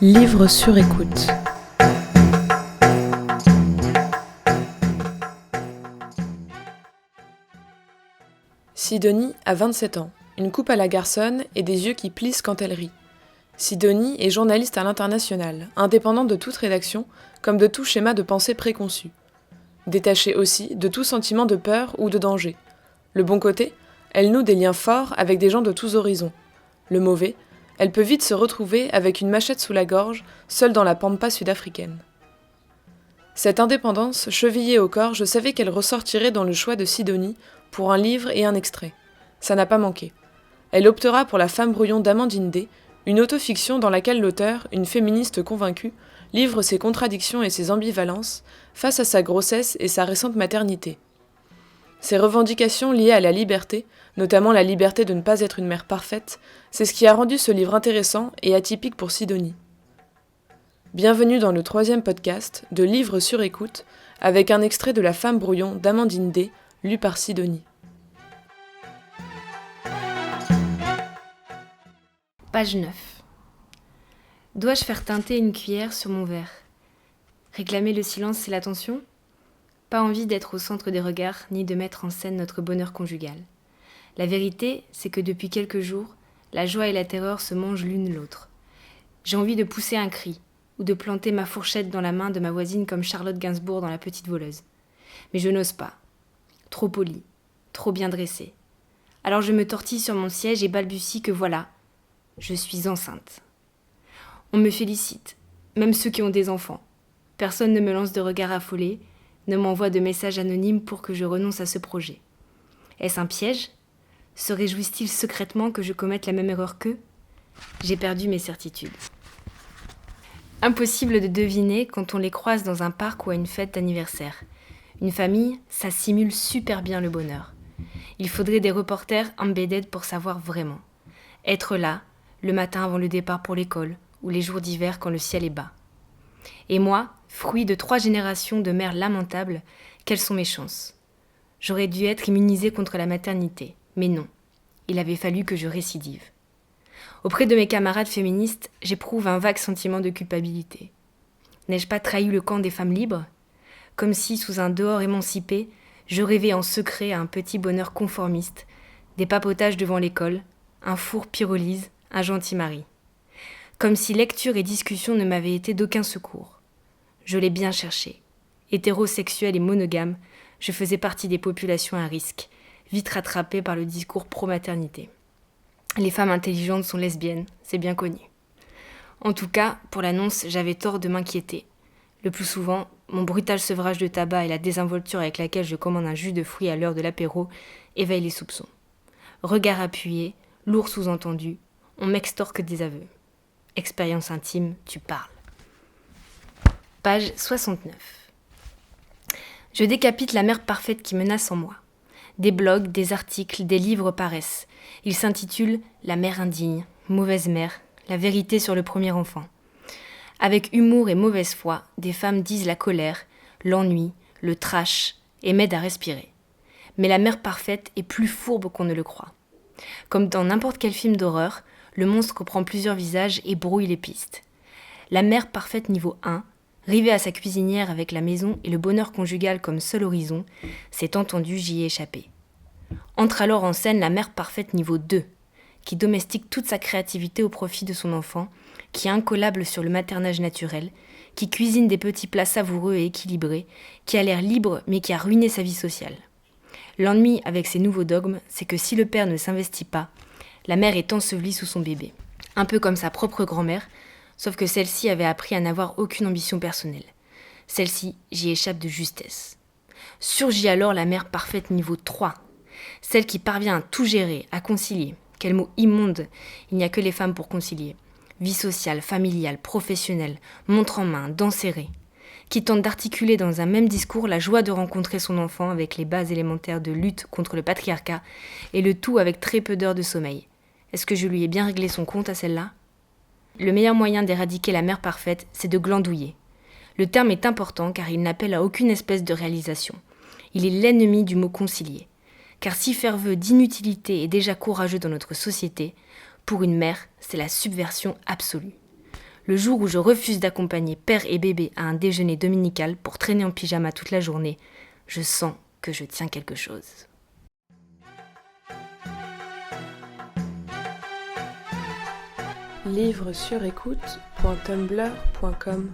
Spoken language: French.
Livre sur écoute. Sidonie a 27 ans, une coupe à la garçonne et des yeux qui plissent quand elle rit. Sidonie est journaliste à l'International, indépendante de toute rédaction, comme de tout schéma de pensée préconçu. Détachée aussi de tout sentiment de peur ou de danger. Le bon côté, elle noue des liens forts avec des gens de tous horizons. Le mauvais, elle peut vite se retrouver avec une machette sous la gorge, seule dans la pampa sud-africaine. Cette indépendance, chevillée au corps, je savais qu'elle ressortirait dans le choix de Sidonie pour un livre et un extrait. Ça n'a pas manqué. Elle optera pour La femme brouillon d'Amandine D, une autofiction dans laquelle l'auteur, une féministe convaincue, livre ses contradictions et ses ambivalences face à sa grossesse et sa récente maternité. Ses revendications liées à la liberté, notamment la liberté de ne pas être une mère parfaite, c'est ce qui a rendu ce livre intéressant et atypique pour Sidonie. Bienvenue dans le 3e podcast de Livre sur écoute, avec un extrait de La femme brouillon d'Amandine D, lu par Sidonie. Page 9. Dois-je faire teinter une cuillère sur mon verre ? Réclamer le silence et l'attention ? Pas envie d'être au centre des regards, ni de mettre en scène notre bonheur conjugal. La vérité, c'est que depuis quelques jours, la joie et la terreur se mangent l'une l'autre. J'ai envie de pousser un cri, ou de planter ma fourchette dans la main de ma voisine comme Charlotte Gainsbourg dans La petite voleuse. Mais je n'ose pas. Trop polie, trop bien dressée. Alors je me tortille sur mon siège et balbutie que voilà, je suis enceinte. On me félicite, même ceux qui ont des enfants. Personne ne me lance de regards affolés, ne m'envoie de messages anonymes pour que je renonce à ce projet. Est-ce un piège ? Se réjouissent-ils secrètement que je commette la même erreur qu'eux ? J'ai perdu mes certitudes. Impossible de deviner quand on les croise dans un parc ou à une fête d'anniversaire. Une famille, ça simule super bien le bonheur. Il faudrait des reporters embedded pour savoir vraiment. Être là, le matin avant le départ pour l'école, ou les jours d'hiver quand le ciel est bas. Et moi, fruit de 3 générations de mères lamentables, quelles sont mes chances ? J'aurais dû être immunisée contre la maternité, mais non. Il avait fallu que je récidive. Auprès de mes camarades féministes, j'éprouve un vague sentiment de culpabilité. N'ai-je pas trahi le camp des femmes libres ? Comme si, sous un dehors émancipé, je rêvais en secret à un petit bonheur conformiste, des papotages devant l'école, un four pyrolyse, un gentil mari. Comme si lecture et discussion ne m'avaient été d'aucun secours. Je l'ai bien cherché. Hétérosexuel et monogame, je faisais partie des populations à risque, vite rattrapées par le discours pro-maternité. Les femmes intelligentes sont lesbiennes, c'est bien connu. En tout cas, pour l'annonce, j'avais tort de m'inquiéter. Le plus souvent, mon brutal sevrage de tabac et la désinvolture avec laquelle je commande un jus de fruits à l'heure de l'apéro éveillent les soupçons. Regard appuyé, lourd sous-entendu, on m'extorque des aveux. Expérience intime, tu parles. Page 69. Je décapite la mère parfaite qui menace en moi. Des blogs, des articles, des livres paraissent. Ils s'intitulent « La mère indigne »,« Mauvaise mère »,« La vérité sur le premier enfant ». Avec humour et mauvaise foi, des femmes disent la colère, l'ennui, le trash et m'aident à respirer. Mais la mère parfaite est plus fourbe qu'on ne le croit. Comme dans n'importe quel film d'horreur, le monstre prend plusieurs visages et brouille les pistes. La mère parfaite niveau 1, rivée à sa cuisinière avec la maison et le bonheur conjugal comme seul horizon, c'est entendu, j'y ai échappé. Entre alors en scène la mère parfaite niveau 2, qui domestique toute sa créativité au profit de son enfant, qui est incollable sur le maternage naturel, qui cuisine des petits plats savoureux et équilibrés, qui a l'air libre mais qui a ruiné sa vie sociale. L'ennui avec ces nouveaux dogmes, c'est que si le père ne s'investit pas, la mère est ensevelie sous son bébé. Un peu comme sa propre grand-mère, sauf que celle-ci avait appris à n'avoir aucune ambition personnelle. Celle-ci, j'y échappe de justesse. Surgit alors la mère parfaite niveau 3, celle qui parvient à tout gérer, à concilier. Quel mot immonde, il n'y a que les femmes pour concilier. Vie sociale, familiale, professionnelle, montre en main, dents serrées. Qui tente d'articuler dans un même discours la joie de rencontrer son enfant avec les bases élémentaires de lutte contre le patriarcat et le tout avec très peu d'heures de sommeil. Est-ce que je lui ai bien réglé son compte à celle-là ? Le meilleur moyen d'éradiquer la mère parfaite, c'est de glandouiller. Le terme est important car il n'appelle à aucune espèce de réalisation. Il est l'ennemi du mot concilier. Car si faire vœu d'inutilité est déjà courageux dans notre société, pour une mère, c'est la subversion absolue. Le jour où je refuse d'accompagner père et bébé à un déjeuner dominical pour traîner en pyjama toute la journée, je sens que je tiens quelque chose. livresurécoute.tumblr.com